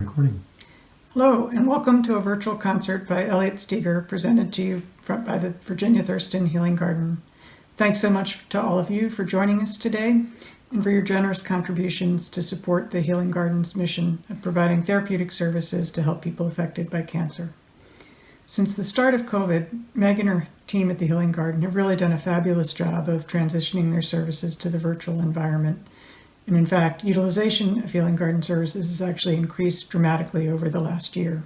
Recording. Hello, and welcome to a virtual concert by Elliot Steger, presented to you by the Virginia Thurston Healing Garden. Thanks so much to all of you for joining us today and for your generous contributions to support the Healing Garden's mission of providing therapeutic services to help people affected by cancer. Since the start of COVID, Meg and her team at the Healing Garden have really done a fabulous job of transitioning their services to the virtual environment. And in fact, utilization of Healing Garden services has actually increased dramatically over the last year.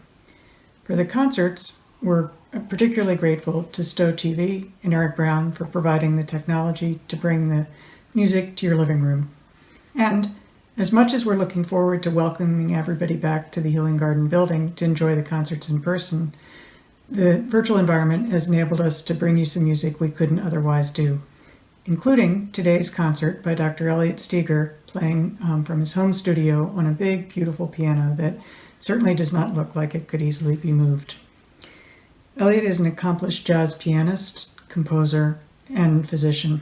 For the concerts, we're particularly grateful to Stowe TV and Eric Brown for providing the technology to bring the music to your living room. And as much as we're looking forward to welcoming everybody back to the Healing Garden building to enjoy the concerts in person, the virtual environment has enabled us to bring you some music we couldn't otherwise do, including today's concert by Dr. Elliot Steger, playing from his home studio on a big, beautiful piano that certainly does not look like it could easily be moved. Elliot is an accomplished jazz pianist, composer, and physician.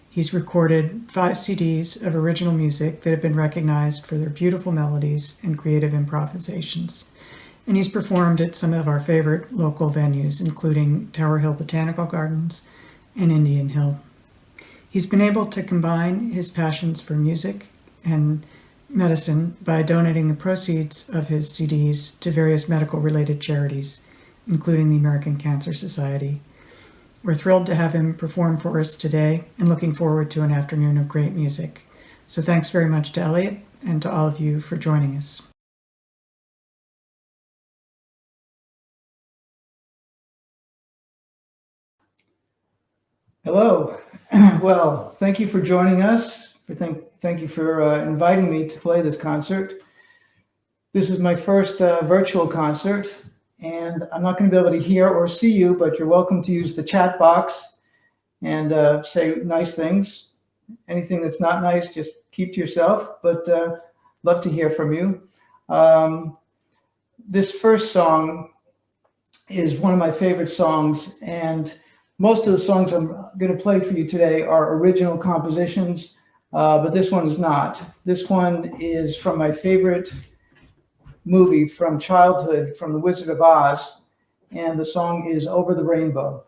He's recorded 5 CDs of original music that have been recognized for their beautiful melodies and creative improvisations. And he's performed at some of our favorite local venues, including Tower Hill Botanical Gardens and Indian Hill. He's been able to combine his passions for music and medicine by donating the proceeds of his CDs to various medical-related charities, including the American Cancer Society. We're thrilled to have him perform for us today and looking forward to an afternoon of great music. So thanks very much to Elliot and to all of you for joining us. Hello. Well, thank you for joining us. Thank you for inviting me to play this concert. This is my first virtual concert, and I'm not going to be able to hear or see you, but you're welcome to use the chat box and say nice things. Anything that's not nice, just keep to yourself, but love to hear from you. This first song is one of my favorite songs, and most of the songs I'm going to play for you today are original compositions, but this one is not. This one is from my favorite movie from childhood, from The Wizard of Oz, and the song is Over the Rainbow.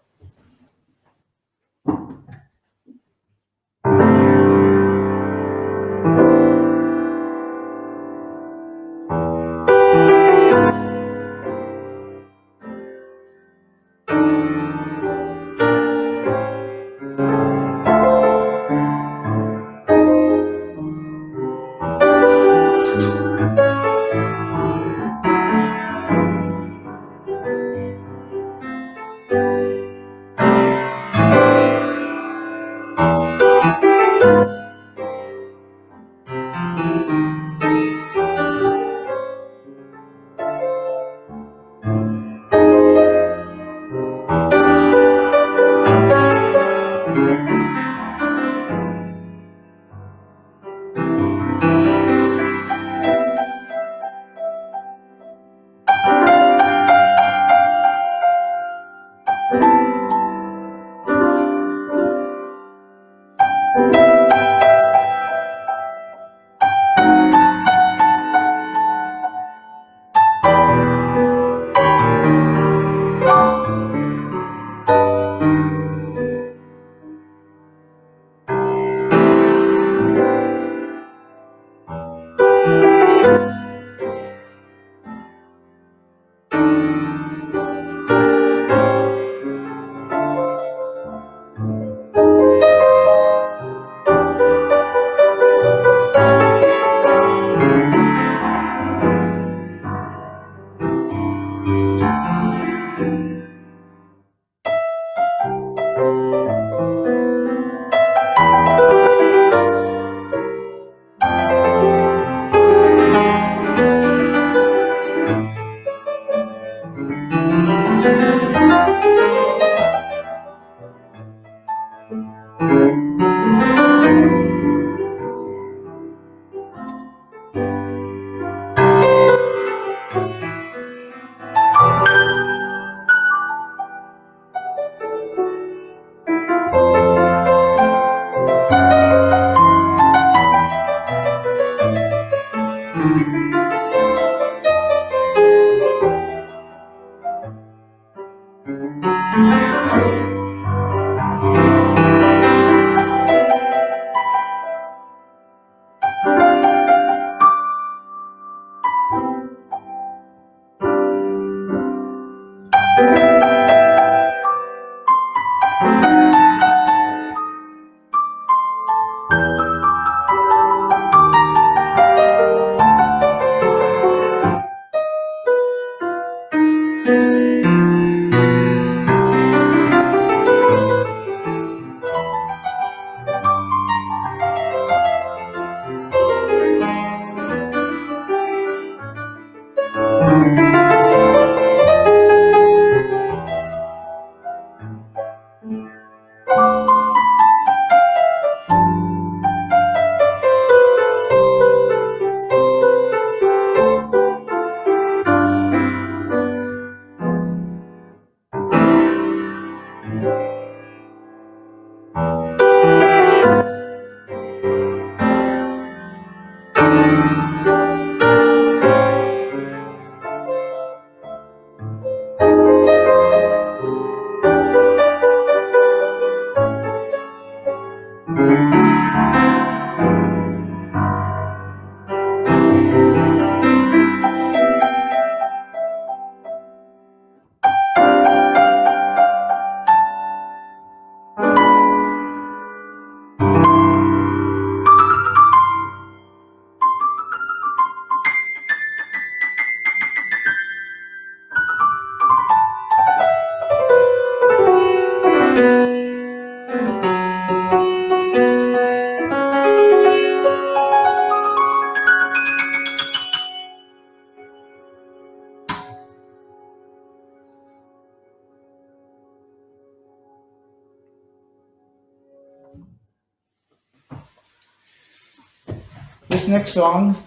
This next song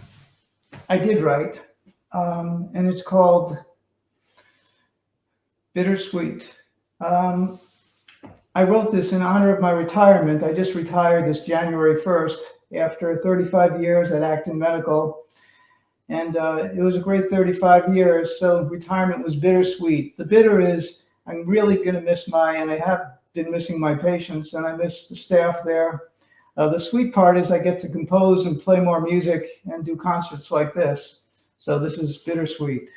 I did write, and it's called Bittersweet. I wrote this in honor of my retirement. I just retired this January 1st after 35 years at Acton Medical. And it was a great 35 years, so retirement was bittersweet. The bitter is I'm really going to miss and I have been missing my patients, and I miss the staff there. The sweet part is I get to compose and play more music and do concerts like this. So this is bittersweet.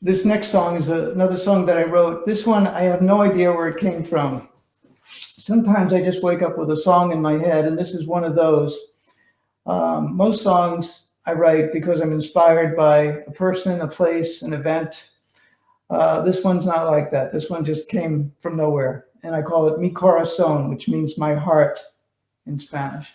This next song is another song that I wrote. This one, I have no idea where it came from. Sometimes I just wake up with a song in my head, and this is one of those. Most songs I write because I'm inspired by a person, a place, an event. This one's not like that. This one just came from nowhere, and I call it Mi Corazón, which means my heart in Spanish.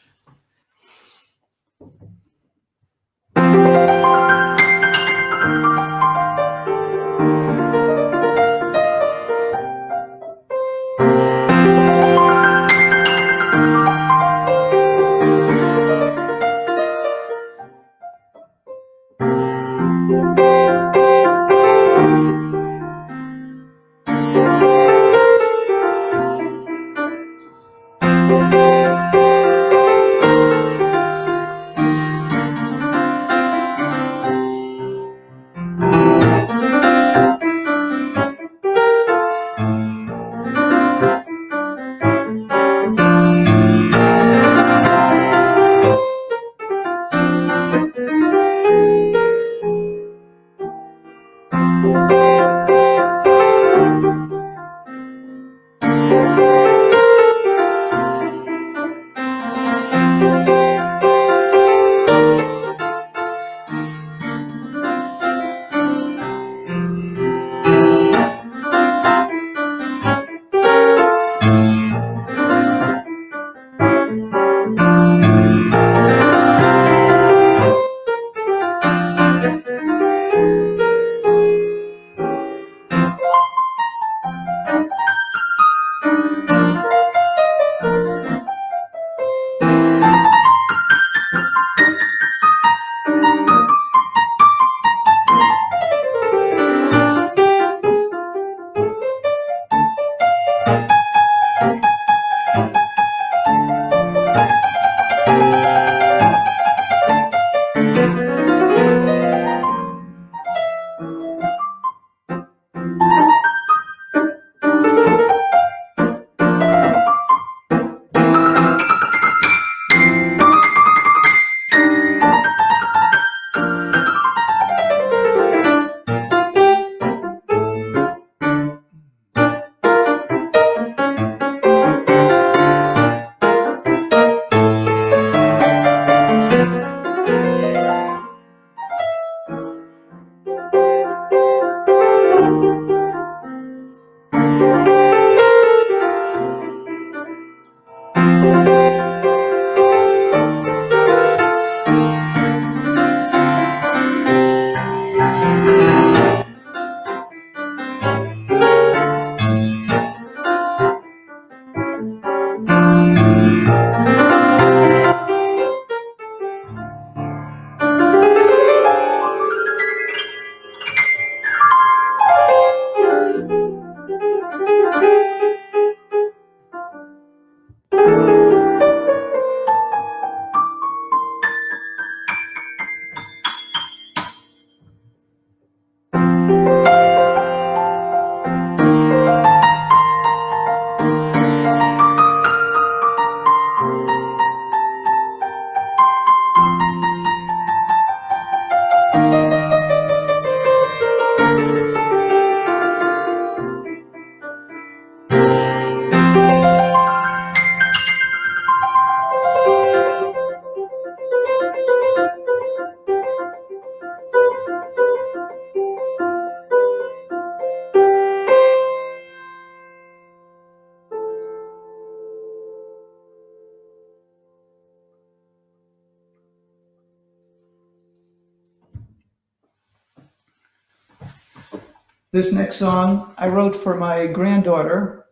This next song I wrote for my granddaughter.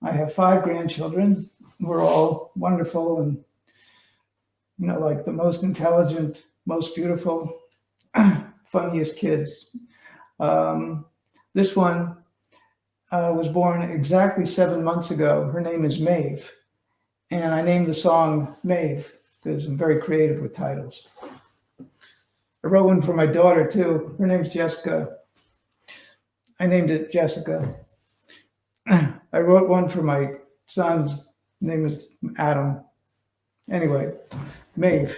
I have 5 grandchildren. We're all wonderful and, like the most intelligent, most beautiful, funniest kids. This one was born exactly 7 months ago. Her name is Maeve. And I named the song Maeve because I'm very creative with titles. I wrote one for my daughter too. Her name's Jessica. I named it Jessica. I wrote one for my son's name is Adam. Anyway, Maeve.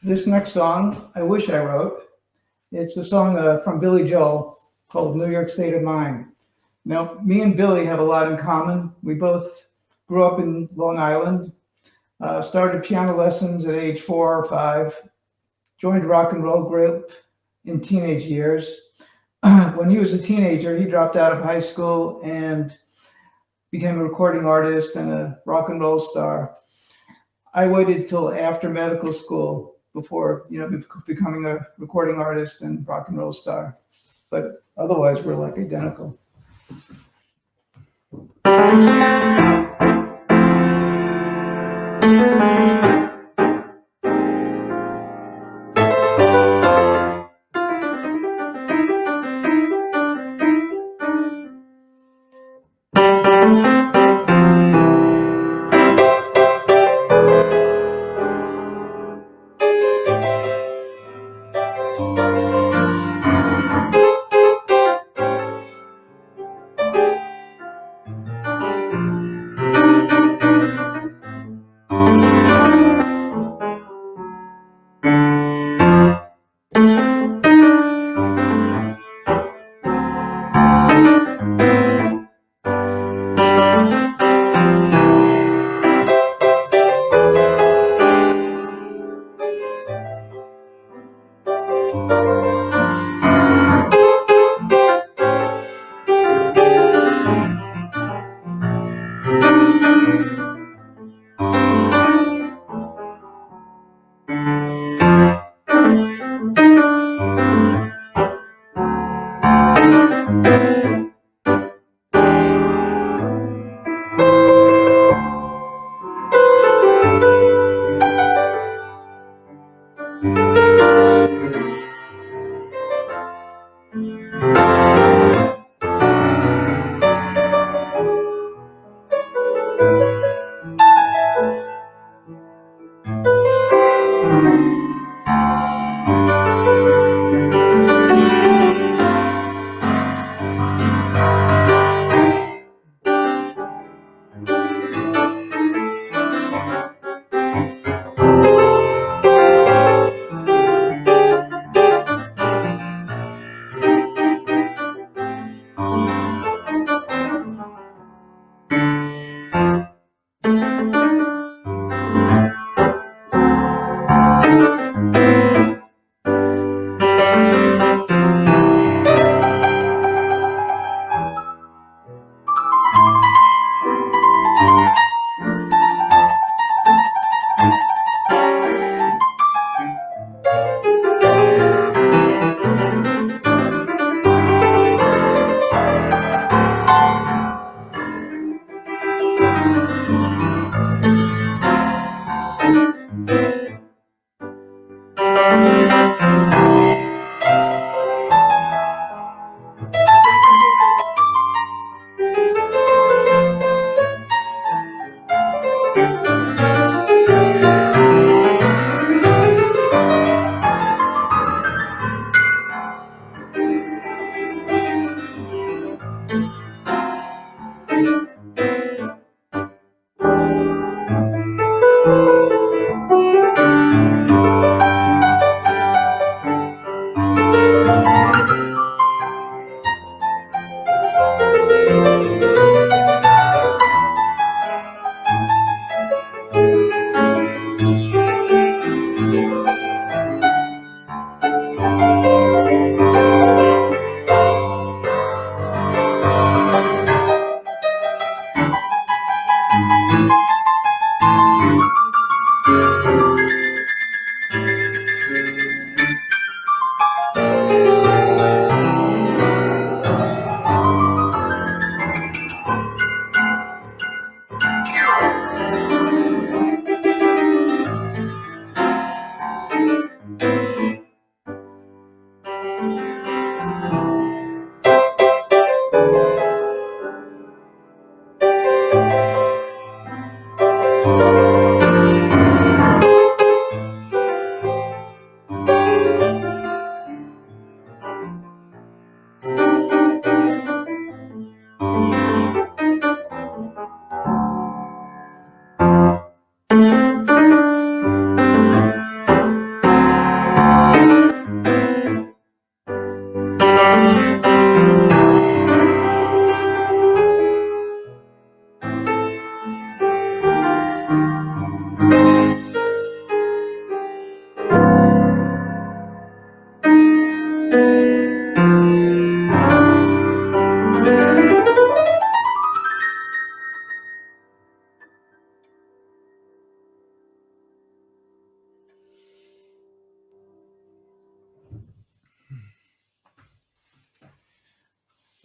This next song, I wish I wrote. It's a song from Billy Joel called New York State of Mind. Now, me and Billy have a lot in common. We both grew up in Long Island, started piano lessons at age 4 or 5, joined a rock and roll group in teenage years. When he was a teenager, he dropped out of high school and became a recording artist and a rock and roll star. I waited till after medical school before, becoming a recording artist and rock and roll star. But otherwise, we're like identical.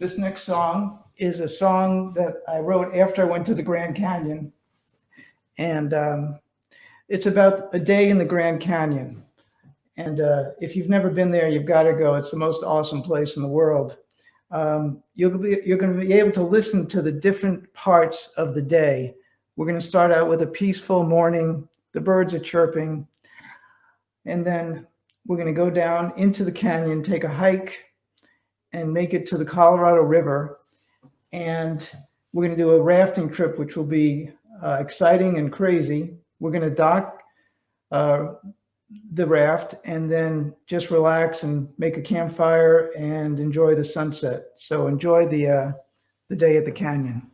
This next song is a song that I wrote after I went to the Grand Canyon. And it's about a day in the Grand Canyon. And if you've never been there, you've got to go. It's the most awesome place in the world. You're going to be able to listen to the different parts of the day. We're going to start out with a peaceful morning. The birds are chirping. And then we're going to go down into the canyon, take a hike, and make it to the Colorado River. And we're going to do a rafting trip, which will be exciting and crazy. We're going to dock the raft and then just relax and make a campfire and enjoy the sunset. So enjoy the day at the canyon.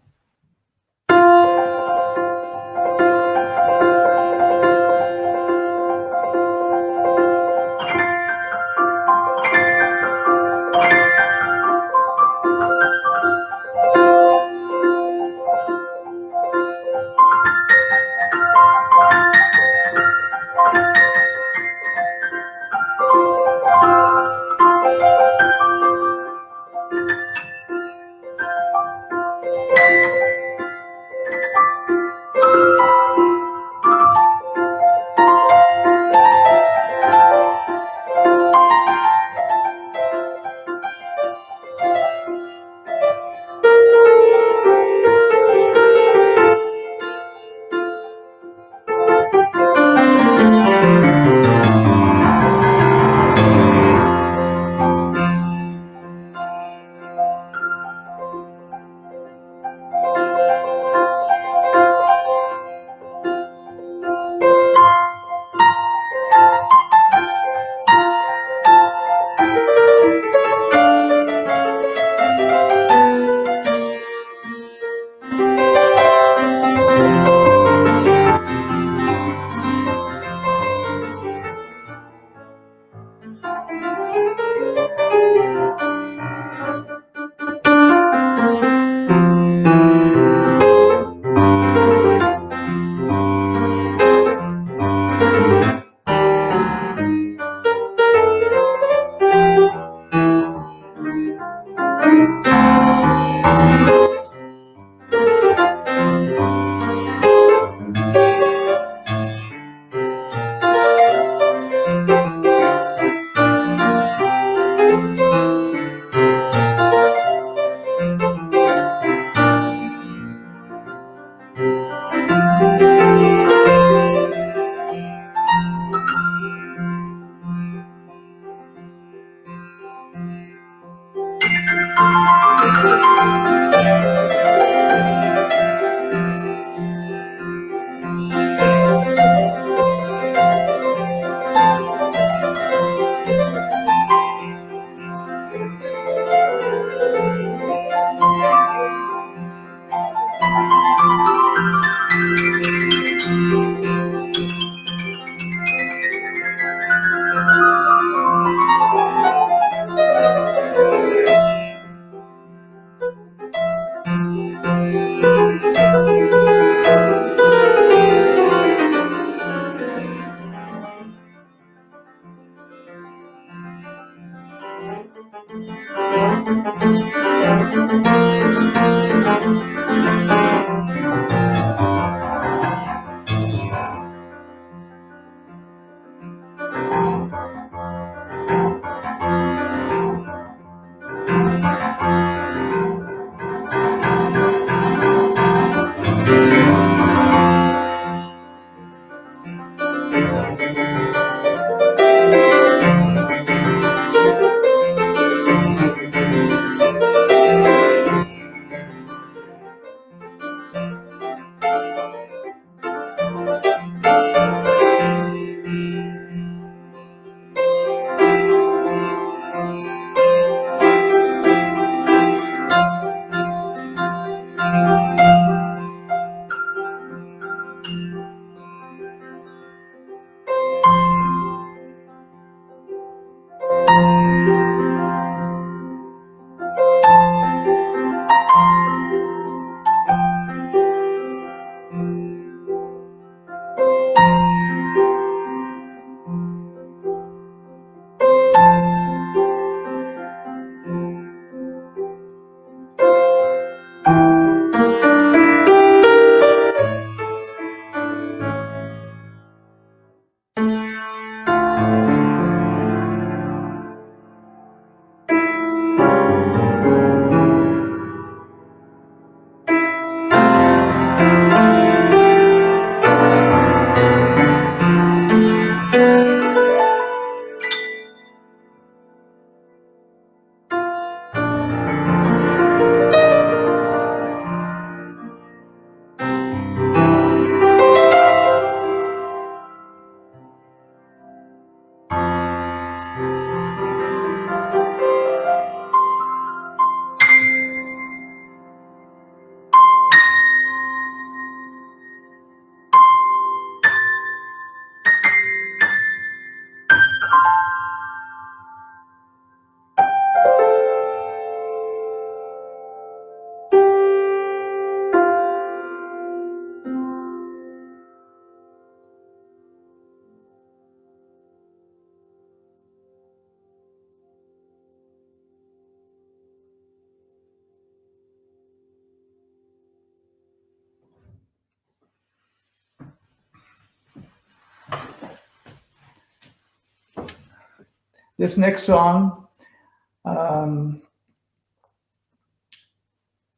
This next song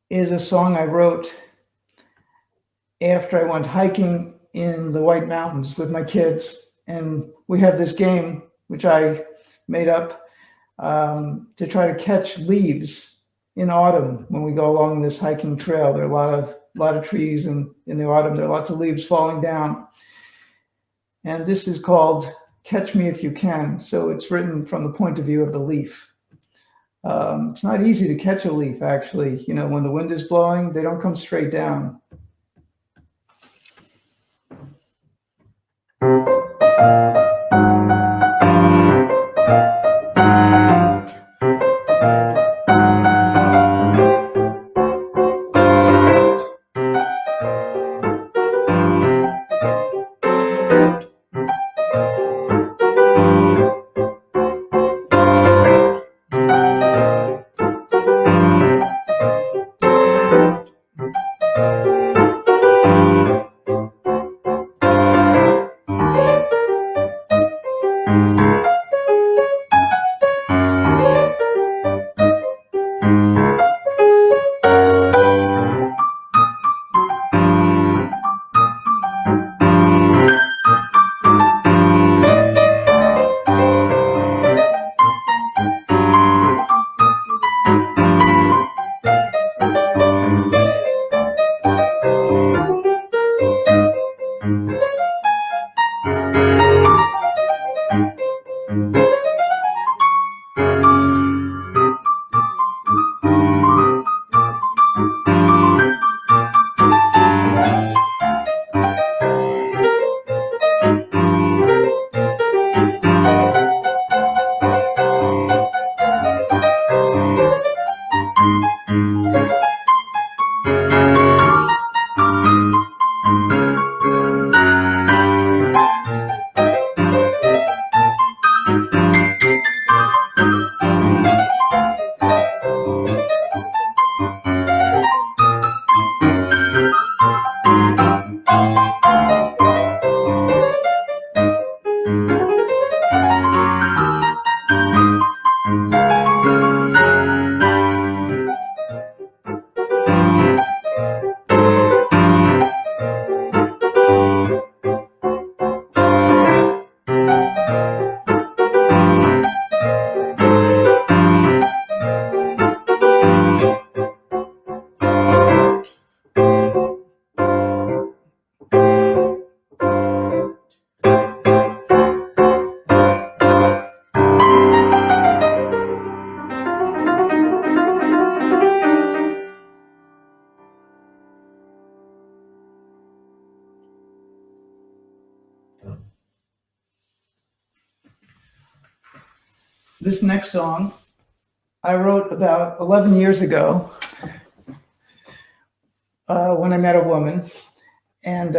is a song I wrote after I went hiking in the White Mountains with my kids. And we have this game, which I made up to try to catch leaves in autumn when we go along this hiking trail. There are a lot of trees, and in the autumn, there are lots of leaves falling down. And this is called Catch Me If You Can. So it's written from the point of view of the leaf. It's not easy to catch a leaf, actually. You know, when the wind is blowing, they don't come straight down. This next song I wrote about 11 years ago when I met a woman, and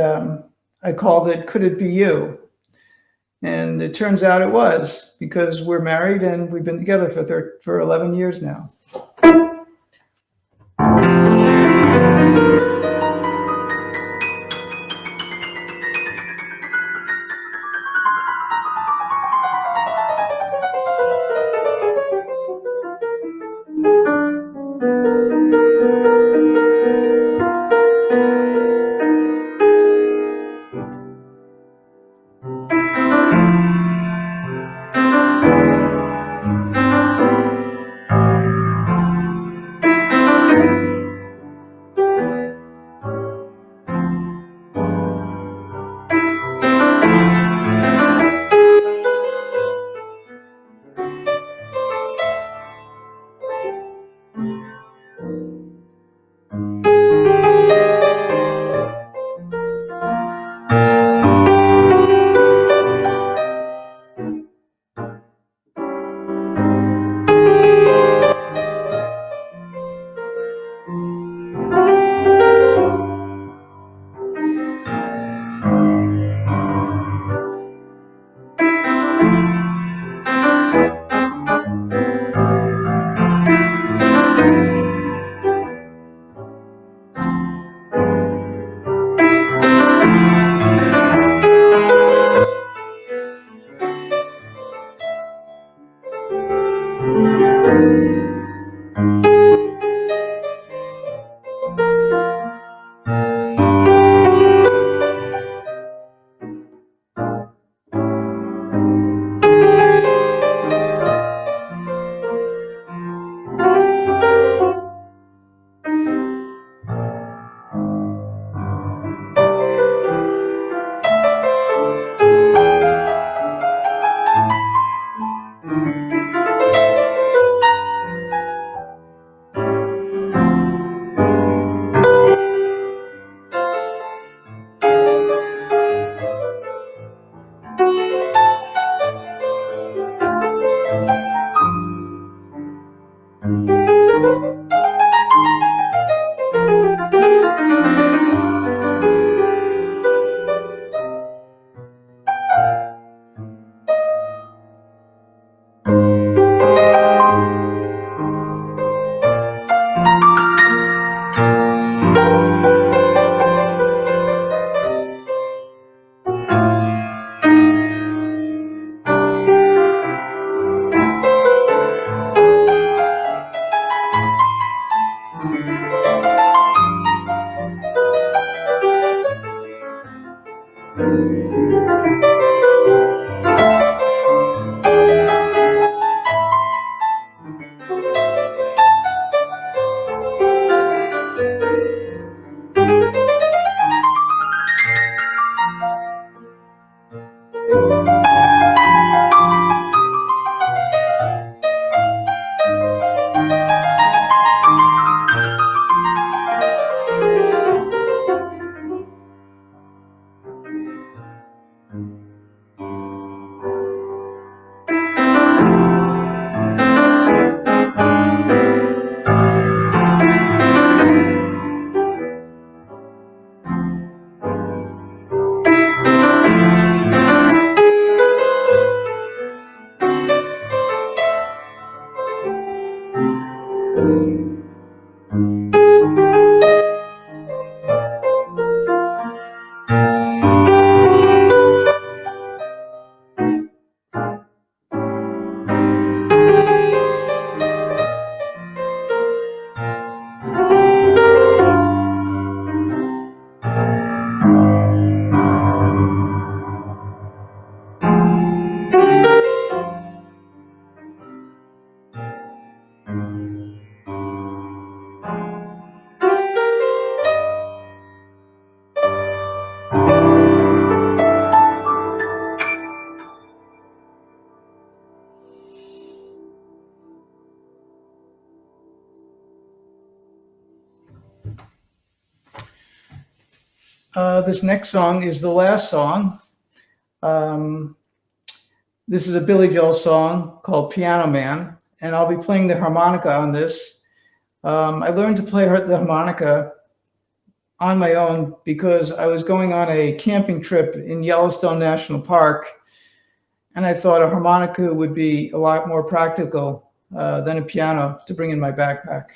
I called it Could It Be You? And it turns out it was, because we're married and we've been together for 11 years now. This next song is the last song. This is a Billy Joel song called Piano Man, and I'll be playing the harmonica on this. I learned to play the harmonica on my own because I was going on a camping trip in Yellowstone National Park, and I thought a harmonica would be a lot more practical than a piano to bring in my backpack.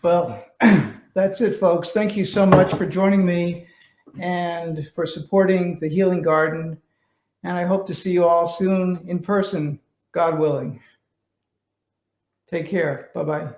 Well, that's it, folks. Thank you so much for joining me and for supporting the Healing Garden. And I hope to see you all soon in person, God willing. Take care. Bye-bye.